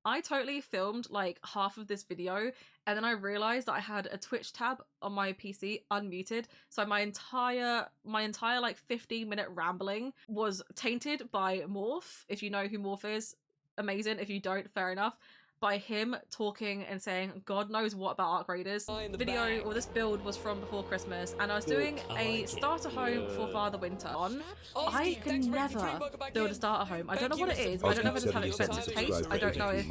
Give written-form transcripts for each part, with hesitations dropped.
I totally filmed like half of this video and then I realized that I had a Twitch tab on my PC unmuted. So my entire like 15-minute rambling was tainted by Morph. If you know who Morph is, amazing. If you don't, fair enough. By him talking and saying God knows what about Arc Raiders. Video, or this build was from before Christmas, and I was doing a starter home for Father Winter on. I can never build a starter home. I don't know what it is. I don't know if I just have expensive taste. I don't know if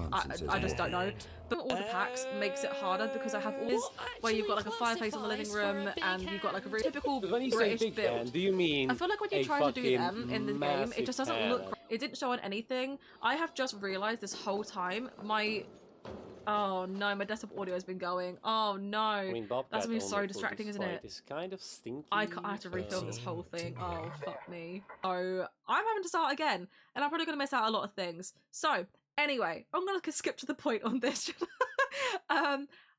I just don't know. But all the packs makes it harder because I have all this where you've got like a fireplace in the living room and you've got like a really typical British build. Do you mean? I feel like when you try to do them in the game, it just doesn't look. It didn't show on anything. I have just realized this whole time oh no, my desktop audio has been going. Oh no, I mean, that's been so distracting, isn't it? It's kind of stinky. I have to refilm this whole thing. Oh fuck me. So I'm having to start again, and I'm probably gonna miss out a lot of things. So anyway, I'm gonna skip to the point on this.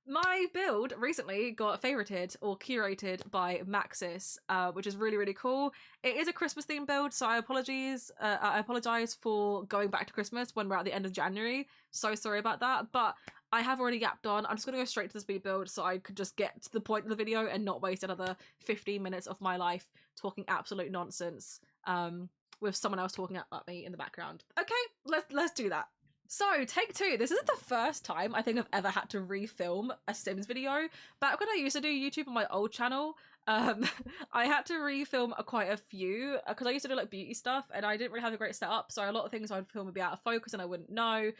My build recently got favorited or curated by MAXIS, which is really, really cool. It is a Christmas themed build, so I apologize for going back to Christmas when we're at the end of January. So sorry about that, but I have already yapped on. I'm just going to go straight to the speed build so I could just get to the point of the video and not waste another 15 minutes of my life talking absolute nonsense with someone else talking at me in the background. Okay, let's do that. So, take two. This isn't the first time I think I've ever had to refilm a Sims video. Back when I used to do YouTube on my old channel, I had to refilm quite a few because I used to do like beauty stuff and I didn't really have a great setup. So a lot of things I'd film would be out of focus and I wouldn't know.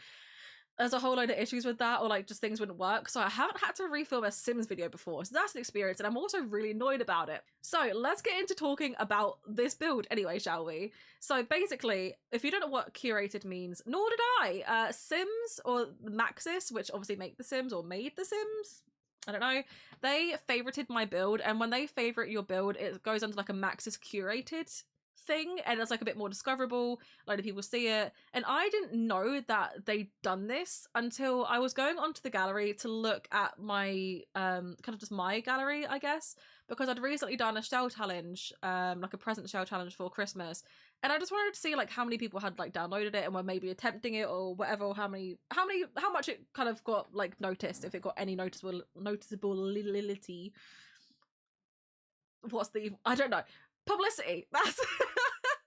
There's a whole load of issues with that, or like just things wouldn't work. So I haven't had to refilm a Sims video before. So that's an experience and I'm also really annoyed about it. So let's get into talking about this build anyway, shall we? So basically, if you don't know what curated means, nor did I, Sims or MAXIS, which obviously make the Sims or made the Sims, I don't know, they favorited my build, and when they favorite your build, it goes under like a MAXIS curated thing and it's like a bit more discoverable, a lot of people see it, and I didn't know that they'd done this until I was going onto the gallery to look at my kind of just my gallery, I guess, because I'd recently done a shell challenge, like a present shell challenge for Christmas, and I just wanted to see like how many people had like downloaded it and were maybe attempting it or whatever, or how much it kind of got like noticed, if it got any noticeability. What's the, I don't know, publicity, that's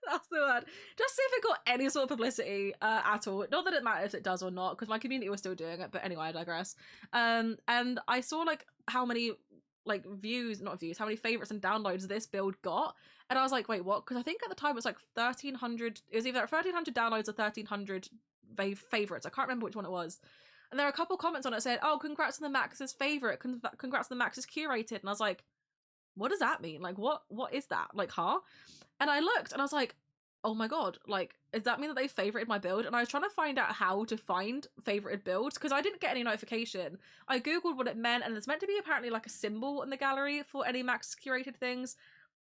that's the word. Just see if it got any sort of publicity at all. Not that it matters if it does or not, because my community was still doing it, but anyway, I digress. And I saw like how many like how many favorites and downloads this build got, and I was like, wait, what? Because I think at the time it was like 1,300, it was either 1,300 downloads or 1,300 favorites, I can't remember which one it was. And there were a couple comments on it saying, oh, congrats on the MAXIS favorite, congrats on the MAXIS curated, and I was like, what does that mean? Like, what is that? Like, huh? And I looked and I was like, oh my god, like, does that mean that they favorited my build? And I was trying to find out how to find favorited builds because I didn't get any notification. I googled what it meant, and it's meant to be apparently like a symbol in the gallery for any MAXIS curated things.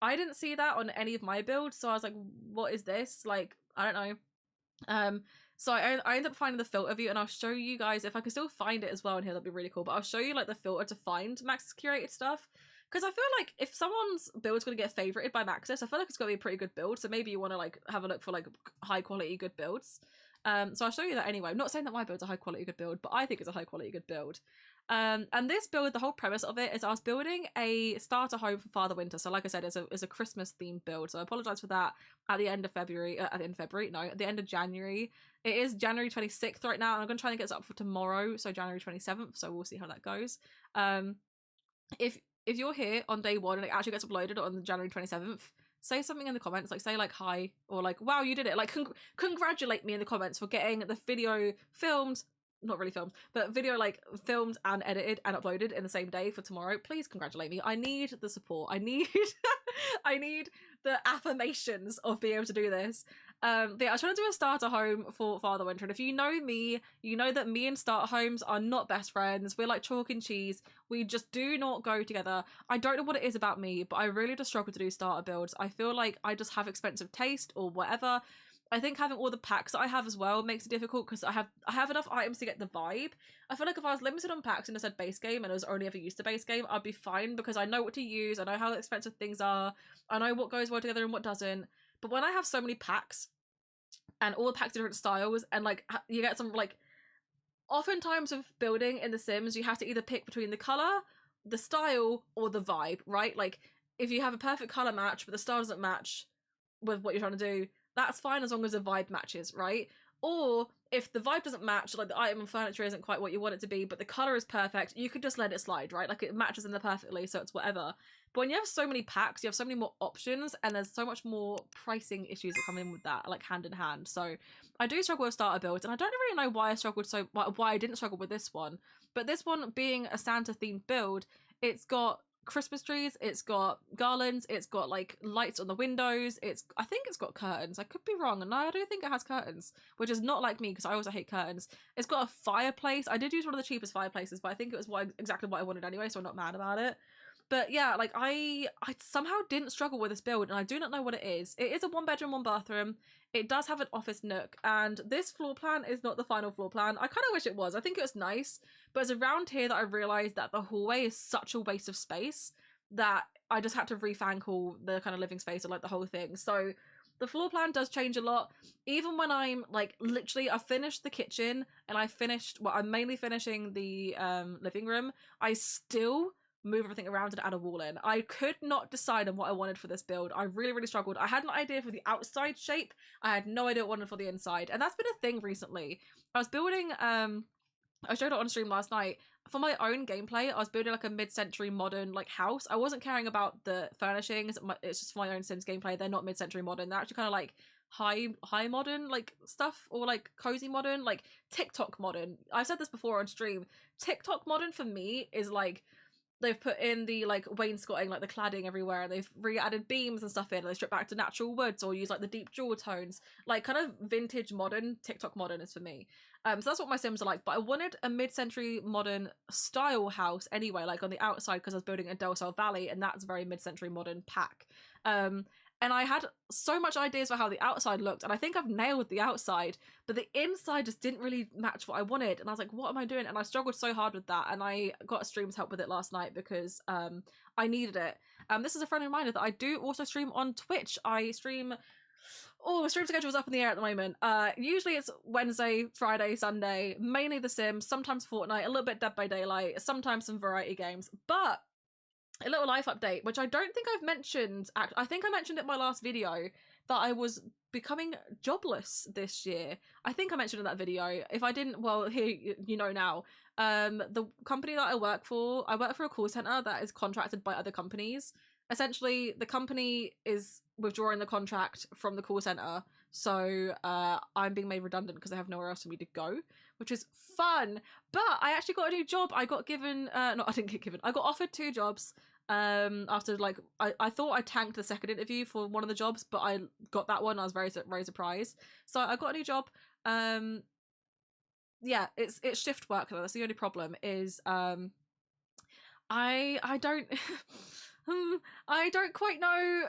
I didn't see that on any of my builds, so I was like, what is this? Like, I don't know. So I ended up finding the filter view, and I'll show you guys if I can still find it as well in here. That'd be really cool. But I'll show you like the filter to find MAXIS curated stuff. Because I feel like if someone's build's going to get favorited by MAXIS, I feel like it's going to be a pretty good build. So maybe you want to like have a look for like high quality good builds. So I'll show you that anyway. I'm not saying that my build's a high quality good build, but I think it's a high quality good build. And this build, the whole premise of it is I was building a starter home for Father Winter. So like I said, it's a Christmas themed build. So I apologize for that at the end of February, at the end of January. It is January 26th right now, and I'm going to try and get this up for tomorrow. So January 27th. So we'll see how that goes. If you're here on day one and it actually gets uploaded on January 27th, say something in the comments, like say like hi, or like wow, you did it, like congratulate me in the comments for getting the video filmed, not really filmed, but video like filmed and edited and uploaded in the same day for tomorrow. Please congratulate me. I need the support. I need I need the affirmations of being able to do this. But yeah, I was trying to do a starter home for Father Winter, and if you know me, you know that me and starter homes are not best friends. We're like chalk and cheese. We just do not go together. I don't know what it is about me, but I really just struggle to do starter builds. I feel like I just have expensive taste or whatever. I think having all the packs that I have as well makes it difficult because I have enough items to get the vibe. I feel like if I was limited on packs and I said base game and I was only ever used to base game, I'd be fine because I know what to use, I know how expensive things are, I know what goes well together and what doesn't. But when I have so many packs and all the packs are different styles and like you get some like oftentimes with building in The Sims, you have to either pick between the color, the style, or the vibe, right? Like, if you have a perfect color match, but the style doesn't match with what you're trying to do, that's fine as long as the vibe matches, right? Or if the vibe doesn't match, like the item and furniture isn't quite what you want it to be, but the color is perfect, you could just let it slide, right? Like it matches in there perfectly, so it's whatever. But when you have so many packs, you have so many more options, and there's so much more pricing issues that come in with that, like hand in hand. So I do struggle with starter builds, and I don't really know why I didn't struggle with this one. But this one being a Santa themed build, it's got Christmas trees, it's got garlands, it's got like lights on the windows, I think it's got curtains. I could be wrong, and no, I don't think it has curtains, which is not like me because I also hate curtains. It's got a fireplace. I did use one of the cheapest fireplaces, but I think it was exactly what I wanted anyway, so I'm not mad about it. But yeah, like I somehow didn't struggle with this build, and I do not know what it is. It is a 1 bedroom, 1 bathroom. It does have an office nook, and this floor plan is not the final floor plan. I kind of wish it was. I think it was nice, but it's around here that I realised that the hallway is such a waste of space that I just had to refangle the kind of living space of like the whole thing. So the floor plan does change a lot. Even when I'm like literally, I finished the kitchen and I'm mainly finishing the living room. I still move everything around and add a wall in. I could not decide on what I wanted for this build. I really, really struggled. I had an idea for the outside shape. I had no idea what I wanted for the inside. And that's been a thing recently. I was building, I showed it on stream last night. For my own gameplay, I was building like a mid-century modern like house. I wasn't caring about the furnishings. It's just for my own Sims gameplay. They're not mid-century modern. They're actually kind of like high modern like stuff, or like cozy modern, like TikTok modern. I've said this before on stream. TikTok modern for me is like, they've put in the like wainscoting, like the cladding everywhere, and they've re-added beams and stuff in, and they strip back to natural woods or use like the deep jewel tones, like kind of vintage modern. TikTok modern is for me. So that's what my Sims are like, but I wanted a mid-century modern style house anyway, like on the outside, because I was building a Del Sol Valley, and that's very mid-century modern pack. And I had so much ideas for how the outside looked, and I think I've nailed the outside, but the inside just didn't really match what I wanted. And I was like, what am I doing? And I struggled so hard with that, and I got a stream's help with it last night because I needed it. This is a friendly reminder that I do also stream on Twitch. I stream... Oh, the stream schedule's up in the air at the moment. Usually it's Wednesday, Friday, Sunday, mainly The Sims, sometimes Fortnite, a little bit Dead by Daylight, sometimes some variety games. But a little life update, which I don't think I've mentioned. I think I mentioned it in my last video that I was becoming jobless this year. I think I mentioned in that video. If I didn't, well, here you know now. The company that I work for a call center that is contracted by other companies. Essentially, the company is withdrawing the contract from the call center, so I'm being made redundant because I have nowhere else for me to go, which is fun. But I actually got a new job. I got given, no, I didn't get given. I got offered 2 jobs. After like, I thought I tanked the second interview for one of the jobs, but I got that one. I was very, very surprised. So I got a new job. Yeah, it's shift work though. That's the only problem is, I don't, I don't quite know,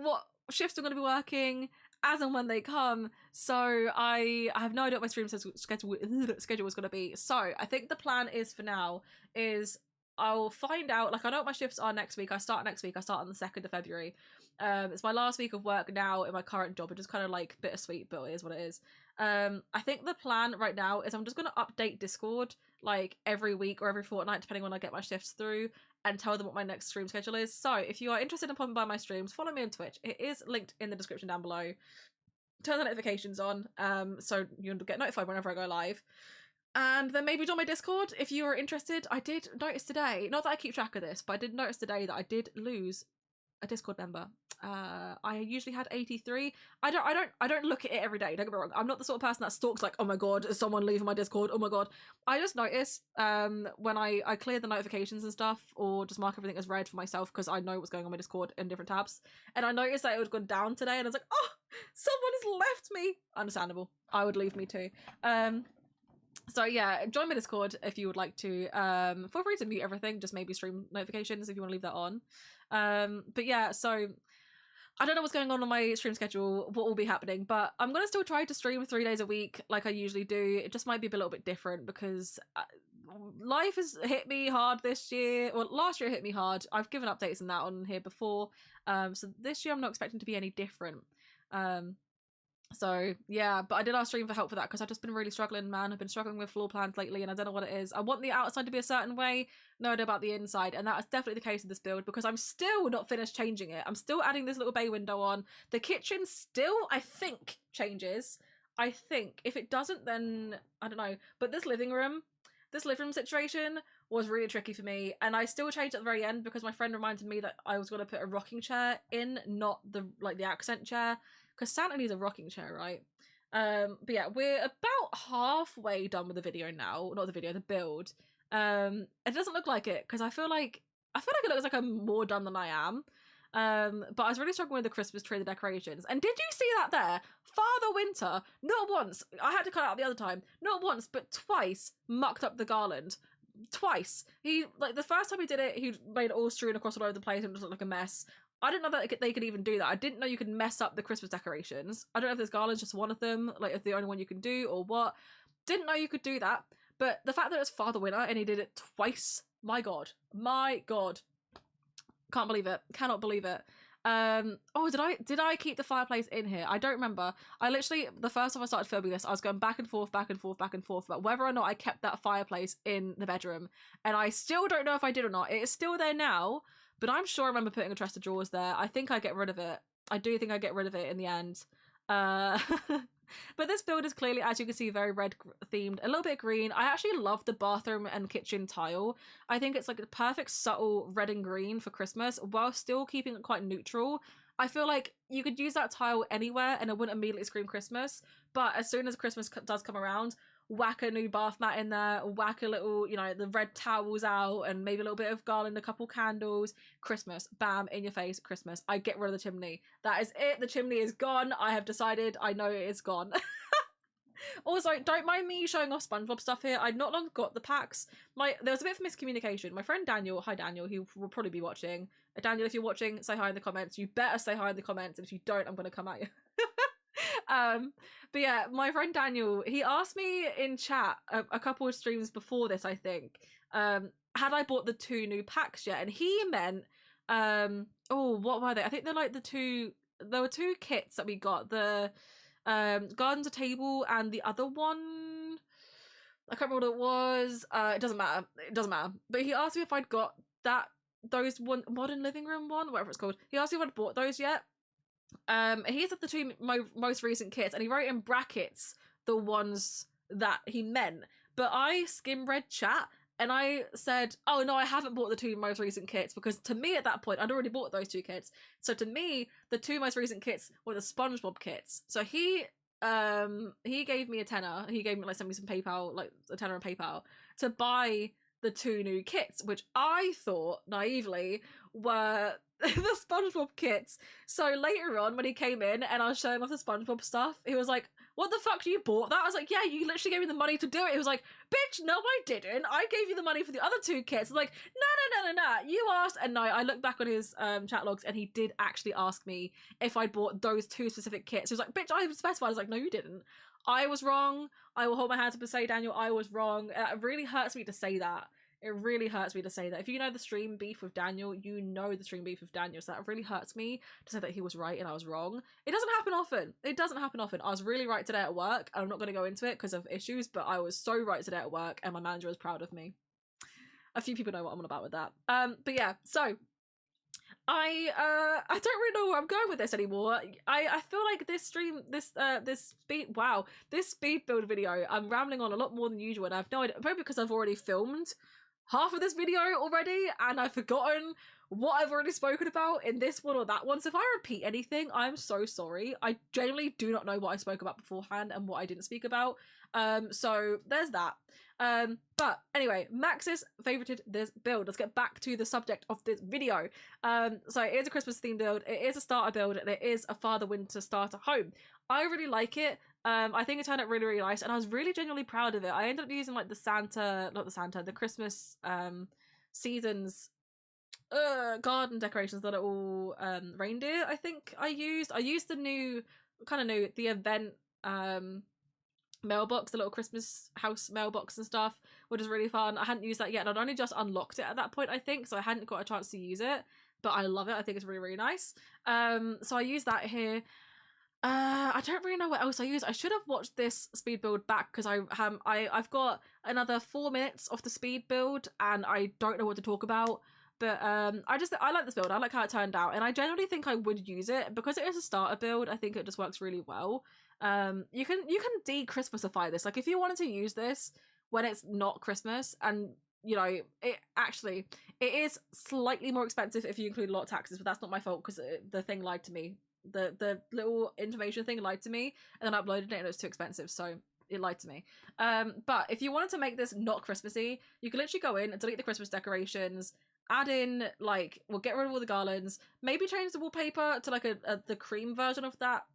what shifts I'm going to be working as and when they come, so I have no idea what my stream schedule is going to be. So I think the plan is for now is I'll find out, like I know what my shifts are next week. I start on the 2nd of February. It's my last week of work now in my current job, which is kind of like bittersweet, but it is what it is. I think the plan right now is I'm just going to update Discord like every week or every fortnight, depending when I get my shifts through, and tell them what my next stream schedule is. So if you are interested in popping by my streams, follow me on Twitch. It is linked in the description down below. Turn the notifications on, so you'll get notified whenever I go live. And then maybe join my Discord if you are interested. I did notice today, not that I keep track of this, but I did notice today that I did lose a Discord member. I usually had 83. I don't look at it every day, don't get me wrong. I'm not the sort of person that stalks like, oh my god, is someone leaving my Discord? Oh my god. I just notice when I clear the notifications and stuff, or just mark everything as red for myself because I know what's going on my Discord in different tabs. And I noticed that it had gone down today, and I was like, oh, someone has left me. Understandable. I would leave me too. So yeah, join my Discord if you would like to. Feel free to mute everything, just maybe stream notifications if you want to leave that on. But yeah, so I don't know what's going on my stream schedule, what will be happening, but I'm going to still try to stream 3 days a week like I usually do. It just might be a little bit different because life has hit me hard this year. Well, last year it hit me hard. I've given updates on that on here before. So this year I'm not expecting to be any different. So yeah, but I did ask stream for help for that because I've just been really struggling, man. I've been struggling with floor plans lately and I don't know what it is. I want the outside to be a certain way, no idea about the inside, and that is definitely the case with this build because I'm still not finished changing it. I'm still adding this little bay window on. The kitchen still, I think, changes. I think. If it doesn't, then I don't know. But this living room situation was really tricky for me, and I still changed at the very end because my friend reminded me that I was going to put a rocking chair in, not the accent chair, because Santa needs a rocking chair, right? But yeah, we're about halfway done with the video now. Not the video, the build. It doesn't look like it because I feel like it looks like I'm more done than I am. But I was really struggling with the Christmas tree, the decorations. And did you see that there? Father Winter, not once, I had to cut out the other time, not once, but twice mucked up the garland. Twice. He, like, the first time he did it, he made it all strewn across all over the place and it just looked like a mess. I didn't know that they could even do that. I didn't know you could mess up the Christmas decorations. I don't know if this garland's just one of them, like if the only one you can do or what. Didn't know you could do that. But the fact that it's Father Winter and he did it twice, my god. My god. Can't believe it. Cannot believe it. Oh, did I keep the fireplace in here? I don't remember. I literally, the first time I started filming this, I was going back and forth about whether or not I kept that fireplace in the bedroom. And I still don't know if I did or not. It is still there now, but I'm sure I remember putting a chest of drawers there. I think I get rid of it. I do think I get rid of it in the end. But this build is clearly, as you can see, very red themed, a little bit green. I actually love the bathroom and kitchen tile. I think it's like the perfect subtle red and green for Christmas while still keeping it quite neutral. I feel like you could use that tile anywhere and it wouldn't immediately scream Christmas, but as soon as Christmas does come around, whack a new bath mat in there, whack a little, the red towels out and maybe a little bit of garland, a couple candles, Christmas, bam, in your face, Christmas. I get rid of the chimney. That is it. The chimney is gone. I have decided. I know it is gone. Also, don't mind me showing off SpongeBob stuff here. I'd not long got the packs. There was a bit of miscommunication. My friend Daniel, hi Daniel, he will probably be watching. Daniel, if you're watching, say hi in the comments. You better say hi in the comments, and if you don't, I'm gonna come at you. But yeah, my friend Daniel, he asked me in chat a couple of streams before this, I think, had I bought the 2 new packs yet, and he meant, oh, what were they? I think they're like there were 2 kits that we got, the garden to table and the other one, I can't remember what it was. It doesn't matter, but he asked me if I'd got those one modern living room one, whatever it's called. He asked me if I'd bought those yet. He said the 2 most recent kits, and he wrote in brackets the ones that he meant, but I skim read chat and I said, oh no, I haven't bought the 2 most recent kits, because to me at that point I'd already bought those 2 kits. So to me the 2 most recent kits were the SpongeBob kits. So he gave me a tenner. He gave me, like, sent me some PayPal, like a tenner on PayPal, to buy the 2 new kits, which I thought naively were the SpongeBob kits. So later on, when he came in and I was showing off the SpongeBob stuff, he was like, what the fuck, you bought that? I was like, yeah, you literally gave me the money to do it. He was like, bitch, no I didn't. I gave you the money for the other 2 kits. I was like, no, you asked. And no, I looked back on his chat logs and he did actually ask me if I'd bought those 2 specific kits. He was like, bitch, I specified. I was like, no, you didn't. I was wrong. I will hold my hands up and say, Daniel, I was wrong. It really hurts me to say that. It really hurts me to say that. If you know the stream beef with Daniel, you know the stream beef with Daniel. So that really hurts me to say that he was right and I was wrong. It doesn't happen often. It doesn't happen often. I was really right today at work. I'm not going to go into it because of issues, but I was so right today at work and my manager was proud of me. A few people know what I'm on about with that. But yeah, so I don't really know where I'm going with this anymore. I feel like this stream, this speed build video, I'm rambling on a lot more than usual, and I've no idea, probably because I've already filmed half of this video already and I've forgotten what I've already spoken about in this one or that one. So if I repeat anything, I'm so sorry. I genuinely do not know what I spoke about beforehand and what I didn't speak about. So there's that. But anyway, Maxis favorited this build. Let's get back to the subject of this video. So it is a Christmas themed build, it is a starter build, and it is a Father Winter starter home. I really like it. I think it turned out really, really nice, and I was really genuinely proud of it. I ended up using like the Christmas seasons garden decorations that are all reindeer. I think I used the event mailbox, the little Christmas house mailbox and stuff, which is really fun. I hadn't used that yet, and I'd only just unlocked it at that point, I think, so I hadn't got a chance to use it, but I love it. I think it's really, really nice. So I use that here. I don't really know what else I use. I should have watched this speed build back because I've got another 4 minutes of the speed build and I don't know what to talk about. But I like this build. I like how it turned out, and I generally think I would use it because it is a starter build. I think it just works really well. You can de-Christmasify this. Like if you wanted to use this when it's not Christmas, and you know it is slightly more expensive if you include a lot of taxes, but that's not my fault because the thing lied to me. The little information thing lied to me, and then I uploaded it and it was too expensive, so it lied to me. But if you wanted to make this not Christmassy, you can literally go in and delete the Christmas decorations, add in like, well, get rid of all the garlands, maybe change the wallpaper to like the cream version of that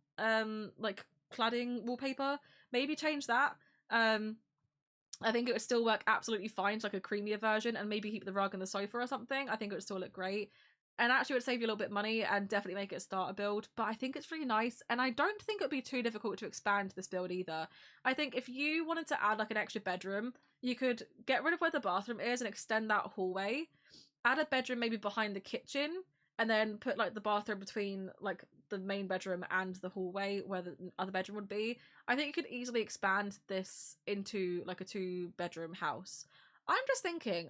like cladding wallpaper, maybe change that. I think it would still work absolutely fine to like a creamier version, and maybe keep the rug and the sofa or something. I think it would still look great. And actually would save you a little bit of money and definitely make it a starter build. But I think it's really nice, and I don't think it would be too difficult to expand this build either. I think if you wanted to add like an extra bedroom, you could get rid of where the bathroom is and extend that hallway. Add a bedroom maybe behind the kitchen, and then put like the bathroom between like the main bedroom and the hallway where the other bedroom would be. I think you could easily expand this into like a 2-bedroom house. I'm just thinking,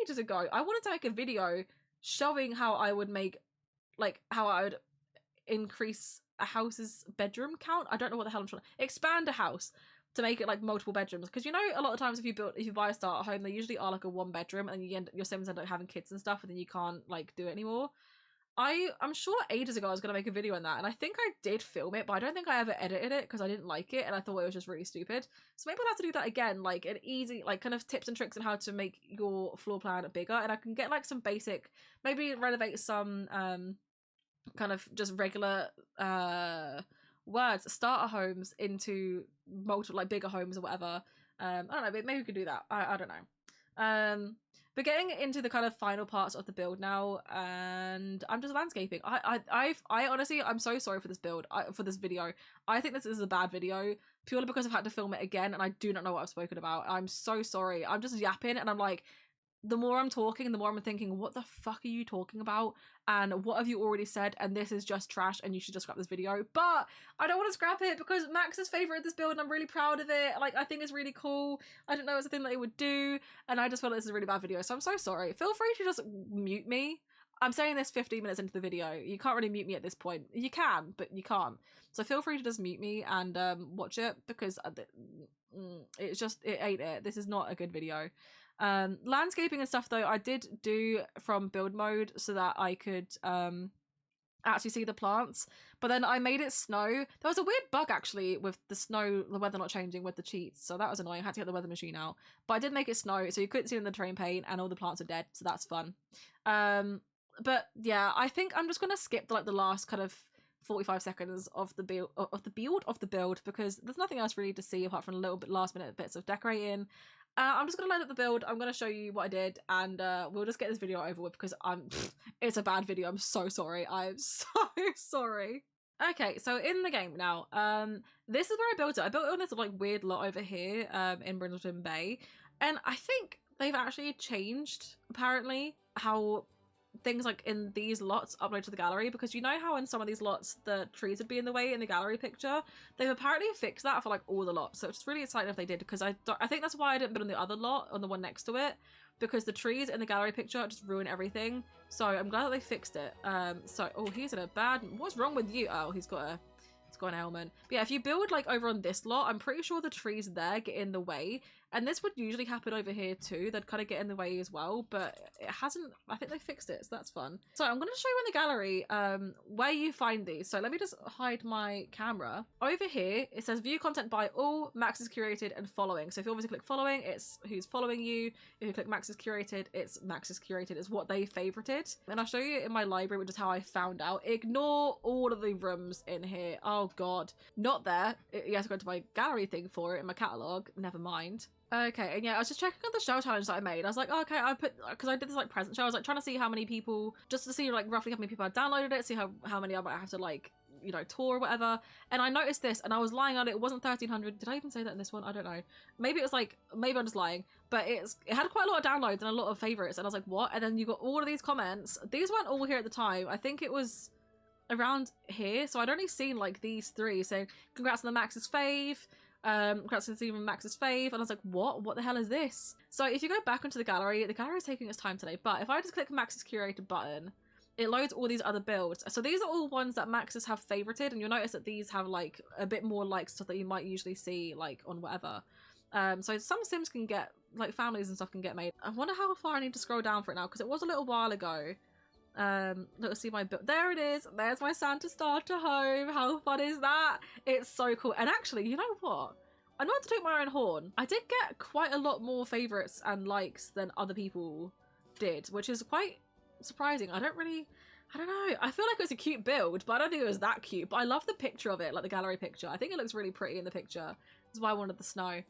ages ago I wanted to make a video showing how I would make, like how I would increase a house's bedroom count. I don't know what the hell I'm trying to expand a house to make it like multiple bedrooms, because you know a lot of times if you buy a starter home, they usually are like a 1-bedroom, and your Sims end up having kids and stuff, and then you can't like do it anymore. I'm sure ages ago I was gonna make a video on that, and I think I did film it, but I don't think I ever edited it because I didn't like it and I thought it was just really stupid. So maybe I'll have to do that again, like an easy like kind of tips and tricks on how to make your floor plan bigger, and I can get like some basic, maybe renovate some kind of just regular words starter homes into multiple like bigger homes or whatever. I don't know, but maybe we could do that. I don't know. But getting into the kind of final parts of the build now, and I'm just landscaping. I honestly, I'm so sorry for this build, for this video. I think this is a bad video purely because I've had to film it again, and I do not know what I've spoken about. I'm so sorry. I'm just yapping, and I'm like, the more I'm talking, the more I'm thinking, what the fuck are you talking about? And what have you already said? And this is just trash, and you should just scrap this video. But I don't want to scrap it because Maxis favorited this build, and I'm really proud of it. Like, I think it's really cool. I didn't know it was a thing that it would do, and I just feel like this is a really bad video, so I'm so sorry. Feel free to just mute me. I'm saying this 15 minutes into the video. You can't really mute me at this point. You can, but you can't. So feel free to just mute me and watch it, because it's just, it ain't it. This is not a good video. Landscaping and stuff though I did do from build mode so that I could actually see the plants, but then I made it snow. There was a weird bug actually with the snow, the weather not changing with the cheats, so that was annoying. I had to get the weather machine out, but I did make it snow so you couldn't see it in the terrain paint, and all the plants are dead, so that's fun. But yeah, I think I'm just gonna skip like the last kind of 45 seconds of the build because there's nothing else really to see apart from a little bit last minute bits of decorating. I'm just gonna load up the build. I'm gonna show you what I did, and we'll just get this video over with because it's a bad video. I'm so sorry. I'm so sorry. Okay, so in the game now, this is where I built it. I built it on this like weird lot over here, in Brindleton Bay, and I think they've actually changed apparently how things like in these lots upload to the gallery, because you know how in some of these lots the trees would be in the way in the gallery picture. They've apparently fixed that for like all the lots, so it's really exciting if they did, because I think that's why I didn't put on the other lot, on the one next to it, because the trees in the gallery picture just ruin everything. So I'm glad that they fixed it. So oh, he's in a bad, what's wrong with you? Oh, he's got an ailment. But yeah, if you build like over on this lot, I'm pretty sure the trees there get in the way, and this would usually happen over here too. They'd kind of get in the way as well, but it hasn't. I think they fixed it, so that's fun. So I'm going to show you in the gallery where you find these. So let me just hide my camera. Over here it says view content by all, MAXIS curated, and following. So if you obviously click following, it's who's following you. If you click MAXIS curated, it's MAXIS curated is what they favorited. And I'll show you in my library, which is how I found out. Ignore all of the rooms in here. Oh god, not there. You have to go to my gallery thing for it in my catalogue. Never mind. Okay, and yeah, I was just checking out the show challenge that I made. I was like, oh, okay, I put, because I did this like present show. I was like trying to see how many people, just to see like roughly how many people had downloaded it, see how many I might have to like, you know, tour or whatever. And I noticed this, and I was lying on it. It wasn't 1,300. Did I even say that in this one? I don't know. Maybe it was like, maybe I'm just lying, but it had quite a lot of downloads and a lot of favorites. And I was like, what? And then you got all of these comments. These weren't all here at the time. I think it was around here. So I'd only seen like these three saying, congrats on the MAXIS fave. Congrats on receiving MAXIS fave. And I was like, what the hell is this? So if you go back into the gallery is taking its time today. But if I just click MAXIS curated button, it loads all these other builds. So these are all ones that MAXIS have favorited, and you'll notice that these have like a bit more like stuff that you might usually see like on whatever. So some Sims can get, like families and stuff can get made. I wonder how far I need to scroll down for it now, because it was a little while ago. Let's see my build. There it is. There's my Santa starter home. How fun is that? It's so cool. And actually, you know what? I'm not to toot my own horn. I did get quite a lot more favorites and likes than other people did, which is quite surprising. I don't know. I feel like it was a cute build, but I don't think it was that cute. But I love the picture of it, like the gallery picture. I think it looks really pretty in the picture. That's why I wanted the snow.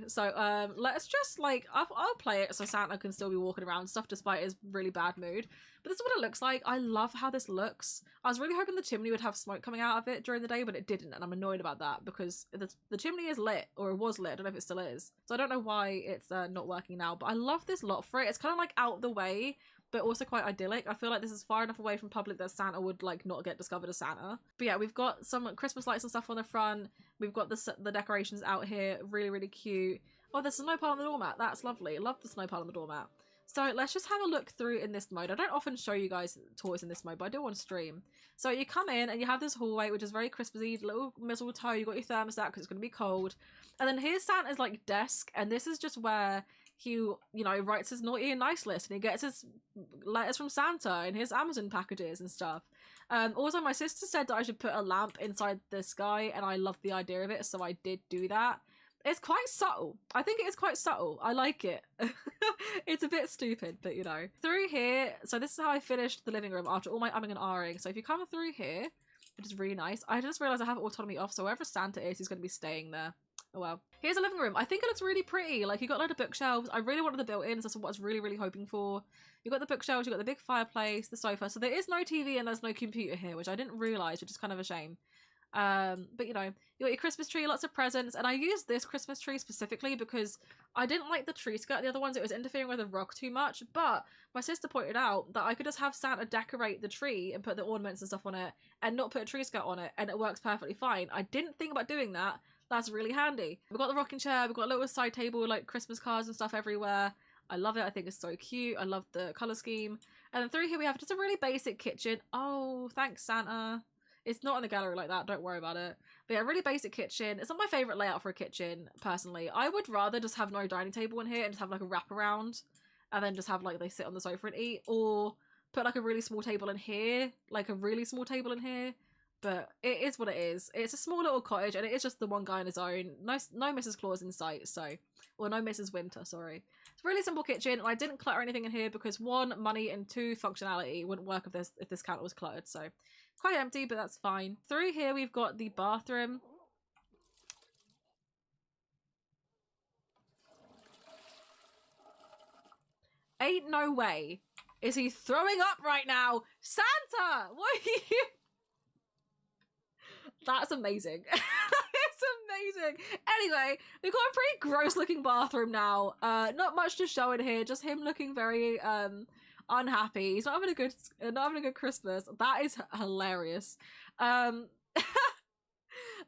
So let's just like, I'll play it so Santa can still be walking around and stuff despite his really bad mood. But this is what it looks like. I love how this looks. I was really hoping the chimney would have smoke coming out of it during the day, but it didn't, and I'm annoyed about that because the chimney is lit, or it was lit. I don't know if it still is. So I don't know why it's not working now, but I love this lot for it. It's kind of like out of the way, but also quite idyllic. I feel like this is far enough away from public that Santa would like not get discovered as Santa. But yeah, we've got some Christmas lights and stuff on the front. We've got the decorations out here, really, really cute. Oh, there's a snow pile on the doormat. That's lovely. Love the snow pile on the doormat. So let's just have a look through in this mode. I don't often show you guys toys in this mode, but I do want to stream. So you come in and you have this hallway, which is very Christmassy, little mistletoe. You got your thermostat because it's going to be cold. And then here's Santa's like desk, and this is just where he, you know, writes his naughty and nice list, and he gets his letters from Santa and his Amazon packages and stuff. Also, my sister said that I should put a lamp inside this guy, and I love the idea of it, so I did do that. It's quite subtle. I think it is quite subtle. I like it. It's a bit stupid, but you know. Through here, so this is how I finished the living room after all my umming and ahhing. So if you come through here, which is really nice, I just realised I have autonomy off, so wherever Santa is, he's going to be staying there. Oh well. Here's a living room. I think it looks really pretty. Like, you got a load of bookshelves. I really wanted the built-ins. That's what I was really, really hoping for. You got the bookshelves, you got the big fireplace, the sofa. So there is no TV and there's no computer here, which I didn't realise, which is kind of a shame. But you know, you got your Christmas tree, lots of presents, and I used this Christmas tree specifically because I didn't like the tree skirt. The other ones, it was interfering with the rug too much, but my sister pointed out that I could just have Santa decorate the tree and put the ornaments and stuff on it and not put a tree skirt on it, and it works perfectly fine. I didn't think about doing that. That's really handy. We've got the rocking chair, we've got a little side table with like Christmas cards and stuff everywhere. I love it. I think it's so cute. I love the colour scheme. And then through here we have just a really basic kitchen. Oh, thanks Santa. It's not in the gallery like that, don't worry about it. But yeah, really basic kitchen. It's not my favourite layout for a kitchen, personally. I would rather just have no dining table in here and just have like a wraparound, and then just have like they sit on the sofa and eat, or put like a really small table in here, like a really small table in here. But it is what it is. It's a small little cottage, and it is just the one guy on his own. No Mrs. Claus in sight, so... Or no Mrs. Winter, sorry. It's a really simple kitchen, and I didn't clutter anything in here because 1, money, and 2, functionality. It wouldn't work if this counter was cluttered, so... Quite empty, but that's fine. Through here, we've got the bathroom. Ain't no way. Is he throwing up right now? Santa! What are you... That's amazing. It's amazing. Anyway, we've got a pretty gross looking bathroom now. Not much to show in here, just him looking very unhappy. He's not having a good Christmas. That is hilarious.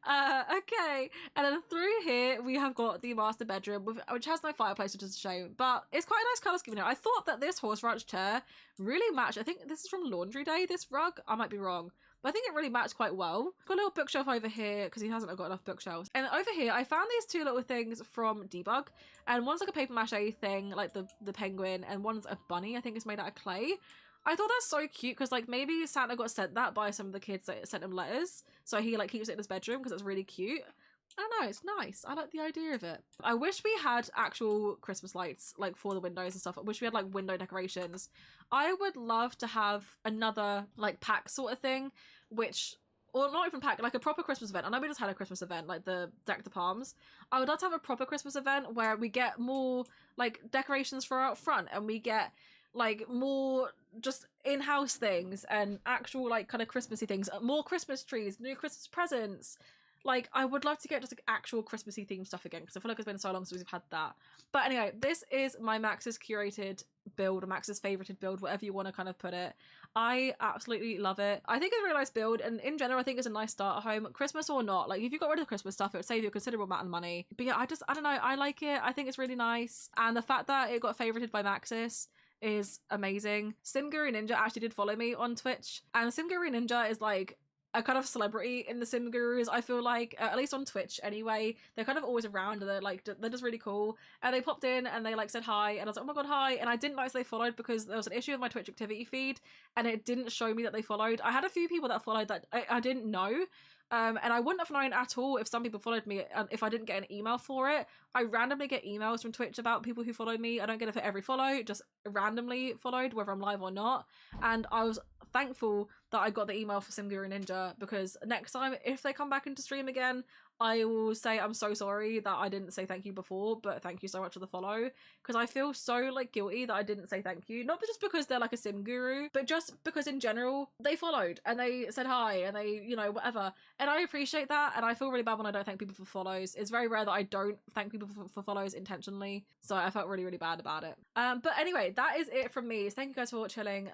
Okay, and then through here we have got the master bedroom, which has no fireplace, which is a shame, but it's quite a nice colour scheme here. I thought that this horse ranch chair really matched. I think this is from Laundry Day, this rug. I might be wrong, but I think it really matched quite well. Got a little bookshelf over here because he hasn't got enough bookshelves. And over here I found these 2 little things from Debug, and one's like a paper mache thing, like the penguin, and one's a bunny. I think it's made out of clay. I thought that's so cute because like maybe Santa got sent that by some of the kids that sent him letters, so he like keeps it in his bedroom because it's really cute. I don't know, it's nice. I like the idea of it. I wish we had actual Christmas lights like for the windows and stuff. I wish we had like window decorations. I would love to have another like pack sort of thing, which, or not even pack, like a proper Christmas event. I know we just had a Christmas event, like the Deck the Palms. I would love to have a proper Christmas event where we get more like decorations for out front, and we get like more just in-house things and actual like kind of Christmassy things, more Christmas trees, new Christmas presents, Like, I would love to get just like actual Christmassy themed stuff again, because I feel like it's been so long since we've had that. But anyway, this is my Maxis curated build, or Maxis favorited build, whatever you want to kind of put it. I absolutely love it. I think it's a really nice build, and in general I think it's a nice start at home, Christmas or not. Like, if you got rid of the Christmas stuff, it would save you a considerable amount of money. But yeah, I don't know, I like it. I think it's really nice, and the fact that it got favorited by Maxis is amazing. Simguru Ninja actually did follow me on Twitch, and Simguru Ninja is like a kind of celebrity in the sim gurus, I feel like, at least on Twitch anyway. They're kind of always around, and they're just really cool, and they popped in and they like said hi, and I was like, oh my god, hi. And I didn't notice they followed because there was an issue with my Twitch activity feed and it didn't show me that they followed. I had a few people that followed that I didn't know, and I wouldn't have known at all if some people followed me if I didn't get an email for it. I randomly get emails from Twitch about people who followed me. I don't get it for every follow, just randomly followed, whether I'm live or not. And I was thankful that I got the email for Simguru Ninja, because next time if they come back into stream again, I will say I'm so sorry that I didn't say thank you before, but thank you so much for the follow, because I feel so like guilty that I didn't say thank you. Not just because they're like a sim guru, but just because in general they followed and they said hi and they, you know, whatever. And I appreciate that, and I feel really bad when I don't thank people for follows. It's very rare that I don't thank people for follows intentionally, so I felt really bad about it. But anyway, that is it from me. So thank you guys for chilling.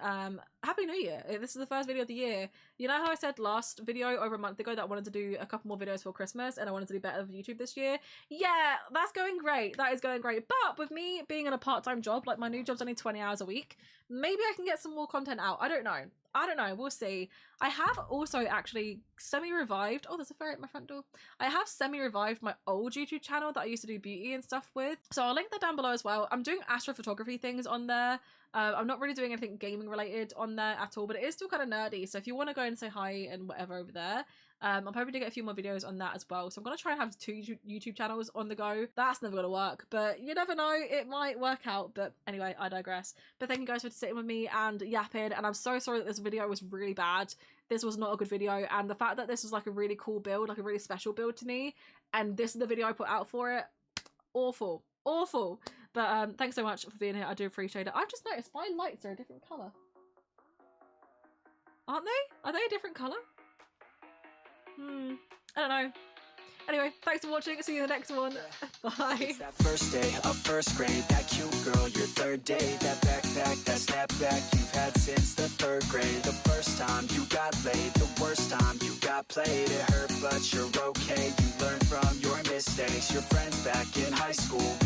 Happy New Year. This is the first video of the year. You know how I said last video over a month ago that I wanted to do a couple more videos for Christmas and I wanted to do better with YouTube this year? Yeah, that's going great. That is going great. But with me being in a part-time job, like my new job's only 20 hours a week, maybe I can get some more content out. I don't know. We'll see. I have also actually semi-revived. Oh, there's a ferret at my front door. I have semi-revived my old YouTube channel that I used to do beauty and stuff with. So I'll link that down below as well. I'm doing astrophotography things on there. I'm not really doing anything gaming related on there at all, but it is still kind of nerdy. So if you want to go and say hi and whatever over there, I'm hoping to get a few more videos on that as well. So I'm going to try and have 2 YouTube channels on the go. That's never going to work, but you never know, it might work out. But anyway, I digress. But thank you guys for sitting with me and yapping, and I'm so sorry that this video was really bad. This was not a good video, and the fact that this was like a really cool build, like a really special build to me, and this is the video I put out for it, awful. But thanks so much for being here. I do appreciate it. I've just noticed my lights are a different colour. Aren't they? Are they a different colour? I don't know. Anyway, thanks for watching. See you in the next one. Bye. It's that first day of first grade, that cute girl, your third day, that backpack, that snapback you've had since the 3rd grade. The first time you got laid, the worst time you got played. It hurt, but you're okay. You learn from your mistakes. Your friends back in high school.